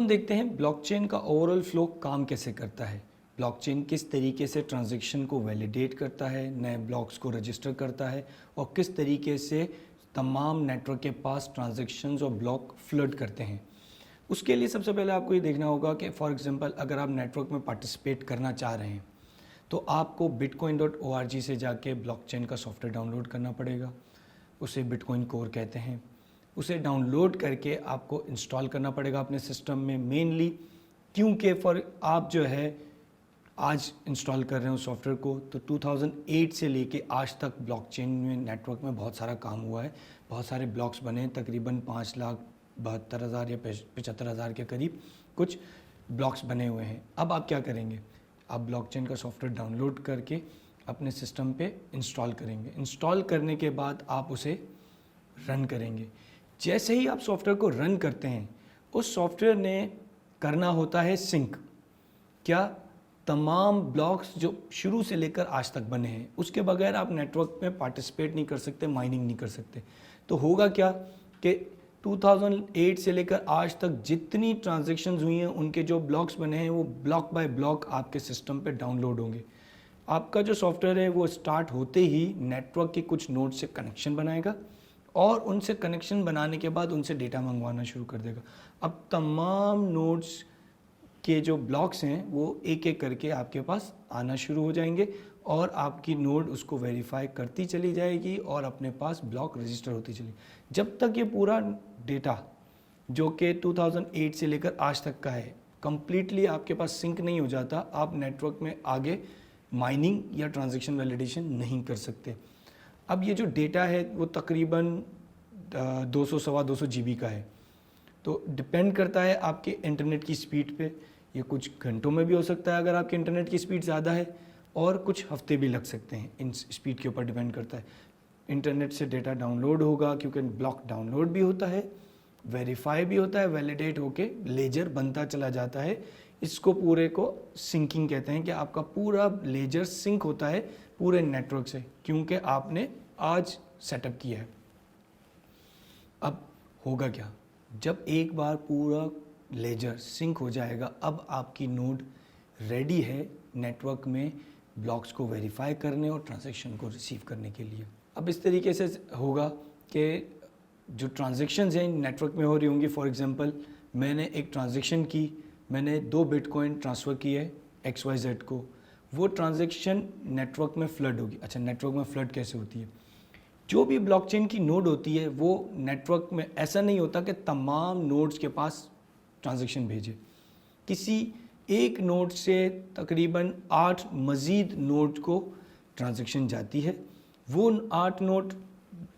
हम देखते हैं ब्लॉकचेन का ओवरऑल फ्लो काम कैसे करता है। ब्लॉकचेन किस तरीके से ट्रांजैक्शन को वैलिडेट करता है, नए ब्लॉक्स को रजिस्टर करता है और किस तरीके से तमाम नेटवर्क के पास ट्रांजैक्शंस और ब्लॉक फ्लड करते हैं। उसके लिए सबसे पहले आपको ये देखना होगा कि फॉर एग्जांपल अगर आप नेटवर्क में पार्टिसिपेट करना चाह रहे हैं तो आपको bitcoin.org से जाके ब्लॉकचेन का सॉफ्टवेयर डाउनलोड करना पड़ेगा। उसे बिटकॉइन कोर कहते हैं। उसे डाउनलोड करके आपको इंस्टॉल करना पड़ेगा अपने सिस्टम में, मेनली क्योंकि फॉर आप जो है आज इंस्टॉल कर रहे हो सॉफ्टवेयर को तो 2008 से लेके आज तक ब्लॉकचेन में नेटवर्क में बहुत सारा काम हुआ है। बहुत सारे ब्लॉक्स बने हैं, तकरीबन 5,72,000 या 75,000 के करीब कुछ ब्लॉक्स बने हुए हैं। अब आप क्या करेंगे, आप ब्लॉकचेन का सॉफ्टवेयर डाउनलोड करके अपने सिस्टम पे इंस्टॉल करेंगे। इंस्टॉल करने के बाद आप उसे रन करेंगे। जैसे ही आप सॉफ्टवेयर को रन करते हैं उस सॉफ्टवेयर ने करना होता है सिंक। क्या तमाम ब्लॉक्स जो शुरू से लेकर आज तक बने हैं उसके बगैर आप नेटवर्क में पार्टिसिपेट नहीं कर सकते, माइनिंग नहीं कर सकते। तो होगा क्या कि 2008 से लेकर आज तक जितनी ट्रांजैक्शंस हुई हैं उनके जो ब्लॉक्स बने हैं वो ब्लॉक बाय ब्लॉक आपके सिस्टम पे डाउनलोड होंगे। आपका जो सॉफ्टवेयर है वो स्टार्ट होते ही नेटवर्क के कुछ नोड से कनेक्शन बनाएगा और उनसे कनेक्शन बनाने के बाद उनसे डेटा मंगवाना शुरू कर देगा। अब तमाम नोड्स के जो ब्लॉक्स हैं वो एक एक करके आपके पास आना शुरू हो जाएंगे और आपकी नोड उसको वेरीफाई करती चली जाएगी और अपने पास ब्लॉक रजिस्टर होती चली। जब तक ये पूरा डेटा जो कि 2008 से लेकर आज तक का है कंप्लीटली आपके पास सिंक नहीं हो जाता, आप नेटवर्क में आगे माइनिंग या ट्रांजैक्शन वैलिडेशन नहीं कर सकते। अब ये जो डेटा है वो तकरीबन 200-250 GB का है। तो डिपेंड करता है आपके इंटरनेट की स्पीड पे। ये कुछ घंटों में भी हो सकता है अगर आपके इंटरनेट की स्पीड ज़्यादा है, और कुछ हफ्ते भी लग सकते हैं। इन स्पीड के ऊपर डिपेंड करता है। इंटरनेट से डेटा डाउनलोड होगा क्योंकि ब्लॉक डाउनलोड भी होता है, वेरीफाई भी होता है, वैलिडेट होके लेजर बनता चला जाता है। इसको पूरे को सिंकिंग कहते हैं कि आपका पूरा लेजर सिंक होता है पूरे नेटवर्क से, क्योंकि आपने आज सेटअप किया है। अब होगा क्या, जब एक बार पूरा लेजर सिंक हो जाएगा अब आपकी नोड रेडी है नेटवर्क में ब्लॉक्स को वेरीफाई करने और ट्रांजैक्शन को रिसीव करने के लिए। अब इस तरीके से होगा कि जो ट्रांजैक्शंस हैं नेटवर्क में हो रही होंगी। फॉर एग्जांपल मैंने एक ट्रांजैक्शन की, मैंने 2 बिटकॉइन ट्रांसफ़र किए XYZ को, वो ट्रांजैक्शन नेटवर्क में फ्लड होगी। अच्छा, नेटवर्क में फ्लड कैसे होती है? जो भी ब्लॉकचेन की नोड होती है वो नेटवर्क में ऐसा नहीं होता कि तमाम नोड्स के पास ट्रांजैक्शन भेजे। किसी एक नोड से तकरीबन 8 मज़ीद नोड को ट्रांजैक्शन जाती है। वो 8 नोड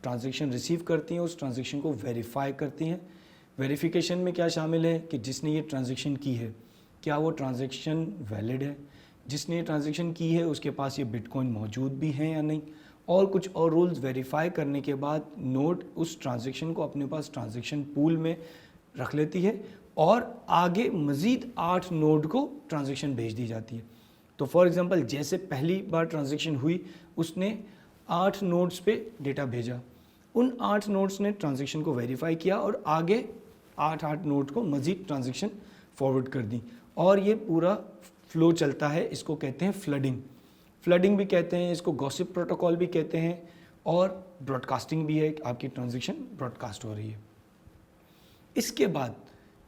ट्रांजैक्शन रिसीव करती हैं, उस ट्रांजैक्शन को वेरीफाई करती हैं। वेरिफिकेशन में क्या शामिल है कि जिसने ये ट्रांजैक्शन की है क्या वो ट्रांजैक्शन वैलिड है, जिसने ये ट्रांजैक्शन की है उसके पास ये बिटकॉइन मौजूद भी हैं या नहीं, और कुछ और रूल्स वेरीफाई करने के बाद नोड उस ट्रांजैक्शन को अपने पास ट्रांजैक्शन पूल में रख लेती है और आगे मज़ीद 8 नोड को ट्रांजैक्शन भेज दी जाती है। तो फॉर एग्जांपल जैसे पहली बार ट्रांजैक्शन हुई उसने 8 नोड्स पे डेटा भेजा, उन 8 नोड्स ने ट्रांजैक्शन को वेरीफाई किया और आगे 8 नोड को मज़ीद ट्रांजैक्शन फॉरवर्ड कर दी, और ये पूरा फ्लो चलता है। इसको कहते हैं फ्लडिंग भी कहते हैं, इसको गॉसिप प्रोटोकॉल भी कहते हैं, और ब्रॉडकास्टिंग भी है, आपकी ट्रांजैक्शन ब्रॉडकास्ट हो रही है। इसके बाद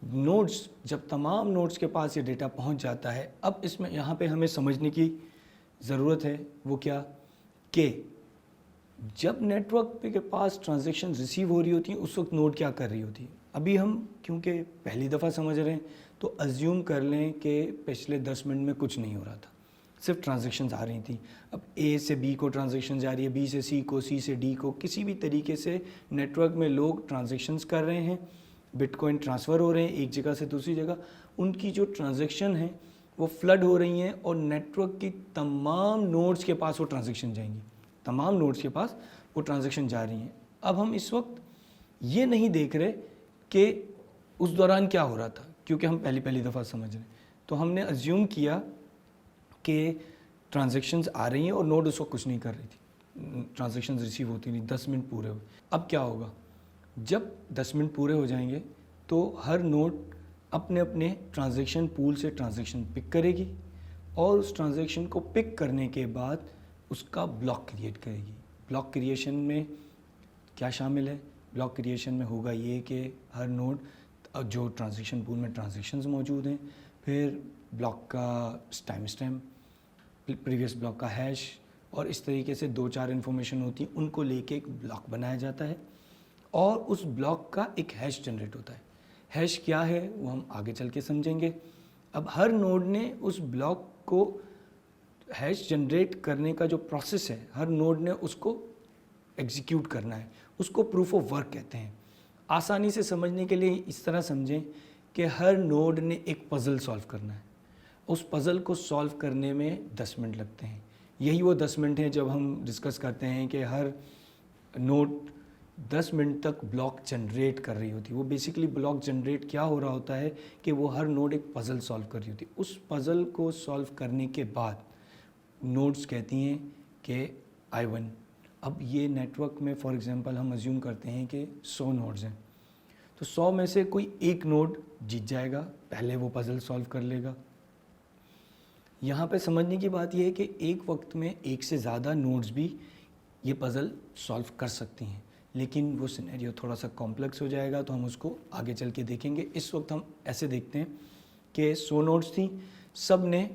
नोड्स, जब तमाम नोड्स के पास ये डेटा पहुंच जाता है, अब इसमें यहाँ पे हमें समझने की ज़रूरत है वो क्या कि जब नेटवर्क के पास ट्रांजैक्शन रिसीव हो रही होती हैं उस वक्त नोड क्या कर रही होती है। अभी हम क्योंकि पहली दफ़ा समझ रहे हैं तो अज्यूम कर लें कि पिछले 10 मिनट में कुछ नहीं हो रहा था, सिर्फ ट्रांजैक्शंस आ रही थी। अब A से B को ट्रांजैक्शन जा रही है, B से C को, C से D को, किसी भी तरीके से नेटवर्क में लोग ट्रांजैक्शंस कर रहे हैं, बिटकॉइन ट्रांसफ़र हो रहे हैं एक जगह से दूसरी जगह। उनकी जो ट्रांजैक्शन है वो फ्लड हो रही हैं और नेटवर्क की तमाम नोड्स के पास वो ट्रांजैक्शन जाएंगी, तमाम नोड्स के पास वो ट्रांजैक्शन जा रही हैं। अब हम इस वक्त ये नहीं देख रहे कि उस दौरान क्या हो रहा था, क्योंकि हम पहली दफ़ा समझ रहे हैं, तो हमने अज्यूम किया कि ट्रांजैक्शंस आ रही हैं और नोड उस वक्त कुछ नहीं कर रही थी, ट्रांजैक्शंस रिसीव होती नहीं। 10 मिनट पूरे हुए। अब क्या होगा, जब 10 मिनट पूरे हो जाएंगे तो हर नोड अपने अपने ट्रांजैक्शन पूल से ट्रांजैक्शन पिक करेगी और उस ट्रांजैक्शन को पिक करने के बाद उसका ब्लॉक क्रिएट करेगी। ब्लॉक क्रिएशन में क्या शामिल है? ब्लॉक क्रिएशन में होगा ये कि हर नोड जो ट्रांजैक्शन पूल में ट्रांजैक्शंस मौजूद हैं, फिर ब्लॉक का टाइम स्टैम्प, प्रीवियस ब्लॉक का हैश और इस तरीके से 2-4 इन्फॉर्मेशन होती हैं, उनको लेके एक ब्लॉक बनाया जाता है और उस ब्लॉक का एक हैश जनरेट होता है। हैश क्या है वो हम आगे चल के समझेंगे। अब हर नोड ने उस ब्लॉक को हैश जनरेट करने का जो प्रोसेस है, हर नोड ने उसको एग्जीक्यूट करना है, उसको प्रूफ ऑफ वर्क कहते हैं। आसानी से समझने के लिए इस तरह समझें कि हर नोड ने एक पज़ल सॉल्व करना है। उस पज़ल को सॉल्व करने में 10 मिनट लगते हैं। यही वो 10 मिनट हैं जब हम डिस्कस करते हैं कि हर नोड 10 मिनट तक ब्लॉक जनरेट कर रही होती है। वो बेसिकली ब्लॉक जनरेट क्या हो रहा होता है कि वो हर नोड एक पज़ल सॉल्व कर रही होती है। उस पज़ल को सॉल्व करने के बाद नोड्स कहती हैं कि I1। अब ये नेटवर्क में फॉर एग्जांपल हम अज्यूम करते हैं कि 100 नोड्स हैं, तो 100 में से कोई एक नोड जीत जाएगा, पहले वो पज़ल सॉल्व कर लेगा। यहाँ पे समझने की बात यह है कि एक वक्त में एक से ज़्यादा नोड्स भी ये पज़ल सॉल्व कर सकती हैं, लेकिन वो सिनेरियो थोड़ा सा कॉम्प्लेक्स हो जाएगा, तो हम उसको आगे चल के देखेंगे। इस वक्त हम ऐसे देखते हैं कि 100 नोड्स थी, सब ने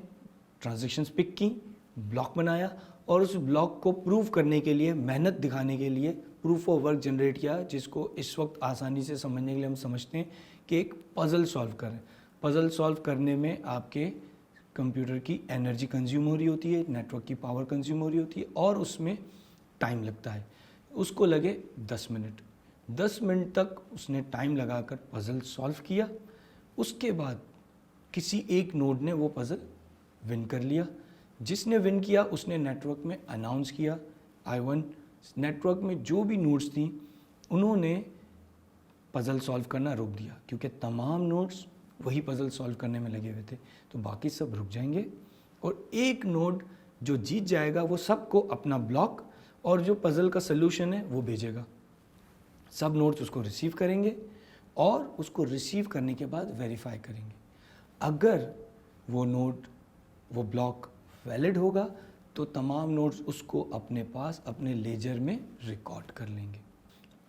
ट्रांजैक्शंस पिक की, ब्लॉक बनाया और उस ब्लॉक को प्रूव करने के लिए, मेहनत दिखाने के लिए प्रूफ ऑफ वर्क जनरेट किया, जिसको इस वक्त आसानी से समझने के लिए हम समझते हैं कि एक पज़ल सॉल्व करें। पज़ल सॉल्व करने में आपके कंप्यूटर की एनर्जी कंज्यूम हो रही होती है, नेटवर्क की पावर कंज्यूम हो रही होती है और उसमें टाइम लगता है। उसको लगे 10 मिनट। 10 मिनट तक उसने टाइम लगाकर पज़ल सॉल्व किया। उसके बाद किसी एक नोड ने वो पज़ल विन कर लिया। जिसने विन किया उसने नेटवर्क में अनाउंस किया I1। नेटवर्क में जो भी नोड्स थी उन्होंने पज़ल सॉल्व करना रोक दिया, क्योंकि तमाम नोड्स वही पज़ल सॉल्व करने में लगे हुए थे, तो बाकी सब रुक जाएंगे और एक नोड जो जीत जाएगा वो सबको अपना ब्लॉक और जो पज़ल का सलूशन है वो भेजेगा। सब नोड्स उसको रिसीव करेंगे और उसको रिसीव करने के बाद वेरीफाई करेंगे। अगर वो नोड, वो ब्लॉक वैलिड होगा तो तमाम नोड्स उसको अपने पास अपने लेजर में रिकॉर्ड कर लेंगे।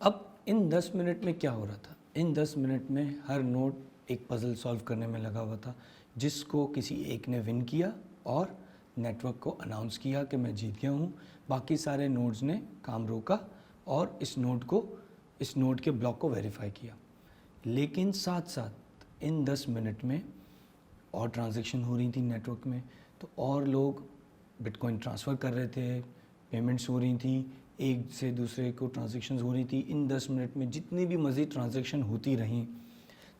अब इन 10 मिनट में क्या हो रहा था? इन 10 मिनट में हर नोड एक पज़ल सॉल्व करने में लगा हुआ था, जिसको किसी एक ने विन किया और नेटवर्क को अनाउंस किया कि मैं जीत गया हूँ। बाकी सारे नोड्स ने काम रोका और इस नोड के ब्लॉक को वेरीफाई किया। लेकिन साथ साथ इन 10 मिनट में और ट्रांजैक्शन हो रही थी नेटवर्क में, तो और लोग बिटकॉइन ट्रांसफ़र कर रहे थे, पेमेंट्स हो रही थी, एक से दूसरे को ट्रांजैक्शंस हो रही थी। इन 10 मिनट में जितनी भी मज़ीद ट्रांजैक्शन होती रहीं,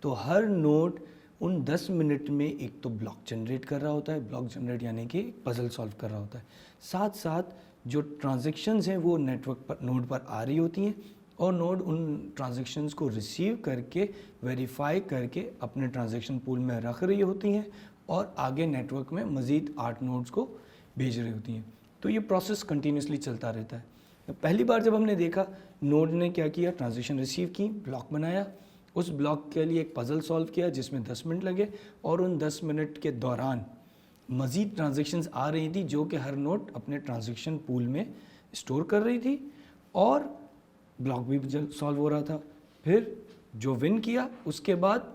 तो हर नोड उन 10 मिनट में एक तो ब्लॉक जनरेट कर रहा होता है, ब्लॉक जनरेट यानी कि पज़ल सॉल्व कर रहा होता है। साथ साथ जो ट्रांजैक्शंस हैं वो नेटवर्क पर, नोड पर आ रही होती हैं और नोड उन ट्रांजैक्शंस को रिसीव करके, वेरीफाई करके अपने ट्रांजैक्शन पूल में रख रही होती हैं और आगे नेटवर्क में मज़ीद 8 नोड्स को भेज रही होती हैं। तो ये प्रोसेस कंटिन्यूसली चलता रहता है। पहली बार जब हमने देखा, नोड ने क्या किया, ट्रांजैक्शन रिसीव की, ब्लॉक बनाया, उस ब्लॉक के लिए एक पज़ल सॉल्व किया जिसमें 10 मिनट लगे और उन 10 मिनट के दौरान मज़ीद ट्रांजैक्शंस आ रही थी जो कि हर नोड अपने ट्रांजैक्शन पूल में स्टोर कर रही थी और ब्लॉक भी सॉल्व हो रहा था। फिर जो विन किया उसके बाद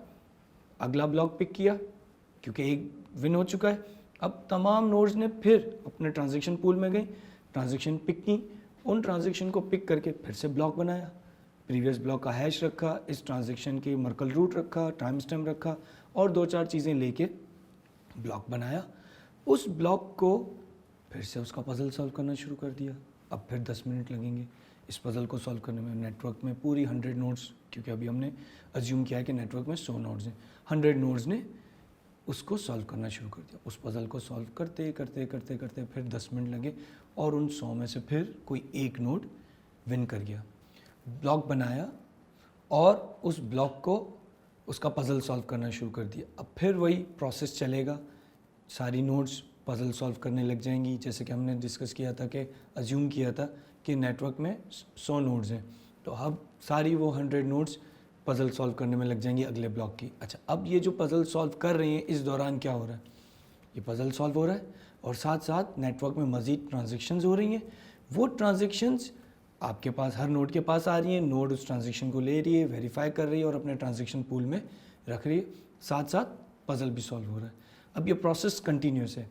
अगला ब्लॉक पिक किया, क्योंकि एक विन हो चुका है। अब तमाम नोड्स ने फिर अपने ट्रांजैक्शन पूल में गई, ट्रांजैक्शन पिक की, उन ट्रांजैक्शन को पिक करके फिर से ब्लॉक बनाया, प्रीवियस ब्लॉक का हैश रखा, इस ट्रांजैक्शन की मर्कल रूट रखा, टाइम स्टैम्प रखा और 2-4 चीज़ें लेके ब्लॉक बनाया। उस ब्लॉक को फिर से उसका पज़ल सॉल्व करना शुरू कर दिया। अब फिर 10 मिनट लगेंगे इस पज़ल को सॉल्व करने में। नेटवर्क में पूरी 100 नोड्स, क्योंकि अभी हमने अज्यूम किया है कि नेटवर्क में 100 नोड्स हैं, 100 नोड्स ने उसको सॉल्व करना शुरू कर दिया। उस पज़ल को सॉल्व करते करते करते करते फिर 10 मिनट लगे और उन 100 में से फिर कोई एक नोड विन कर गया, ब्लॉक बनाया और उस ब्लॉक को, उसका पज़ल सॉल्व करना शुरू कर दिया। अब फिर वही प्रोसेस चलेगा, सारी नोड्स पज़ल सॉल्व करने लग जाएंगी। जैसे कि हमने डिस्कस किया था कि अज्यूम किया था कि नेटवर्क में 100 नोड्स हैं, तो अब सारी वो 100 नोड्स पज़ल सॉल्व करने में लग जाएंगी अगले ब्लॉक की। अच्छा, अब ये जो पज़ल सॉल्व कर रही हैं इस दौरान क्या हो रहा है, ये पज़ल सॉल्व हो रहा है और साथ साथ नेटवर्क में मज़ीद ट्रांजेक्शन्स हो रही हैं। वो ट्रांजेक्शन्स आपके पास हर नोड के पास आ रही हैं, नोड उस ट्रांजेक्शन को ले रही है, वेरीफाई कर रही है और अपने ट्रांजेक्शन पूल में रख रही है, साथ साथ पज़ल भी सॉल्व हो रहा है। अब ये प्रोसेस कंटिन्यूस है,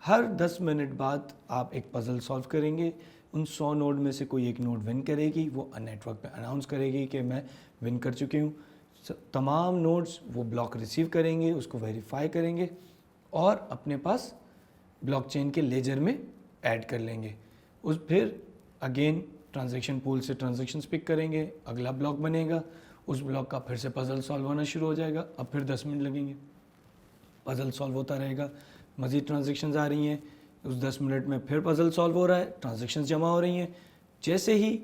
हर 10 मिनट बाद आप एक पज़ल सॉल्व करेंगे, उन 100 नोड में से कोई एक नोड विन करेगी, वो नेटवर्क पे अनाउंस करेगी कि मैं विन कर चुकी हूँ। तमाम नोड्स वो ब्लॉक रिसीव करेंगे, उसको वेरीफाई करेंगे और अपने पास ब्लॉकचेन के लेजर में ऐड कर लेंगे। उस फिर अगेन ट्रांजैक्शन पूल से ट्रांजैक्शंस पिक करेंगे, अगला ब्लॉक बनेगा, उस ब्लॉक का फिर से पज़ल सॉल्व होना शुरू हो जाएगा। अब फिर 10 मिनट लगेंगे, पज़ल सॉल्व होता रहेगा, मज़ीद ट्रांजैक्शंस आ रही हैं, उस 10 मिनट में फिर पज़ल सॉल्व हो रहा है, ट्रांजैक्शंस जमा हो रही हैं। जैसे ही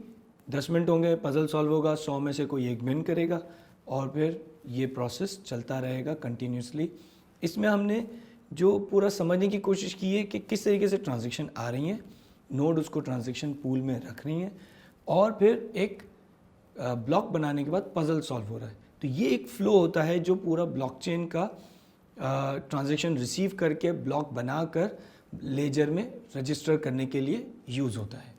10 मिनट होंगे पज़ल सॉल्व होगा, 100 में से कोई एक विन करेगा और फिर ये प्रोसेस चलता रहेगा कंटिन्यूसली। इसमें हमने जो पूरा समझने की कोशिश की है कि किस तरीके से ट्रांजैक्शन आ रही हैं, नोड उसको ट्रांजैक्शन पूल में रख रही हैं और फिर एक ब्लॉक बनाने के बाद पज़ल सॉल्व हो रहा है। तो ये एक फ़्लो होता है जो पूरा ब्लॉकचेन का ट्रांजैक्शन रिसीव करके ब्लॉक बनाकर लेजर में रजिस्टर करने के लिए यूज़ होता है।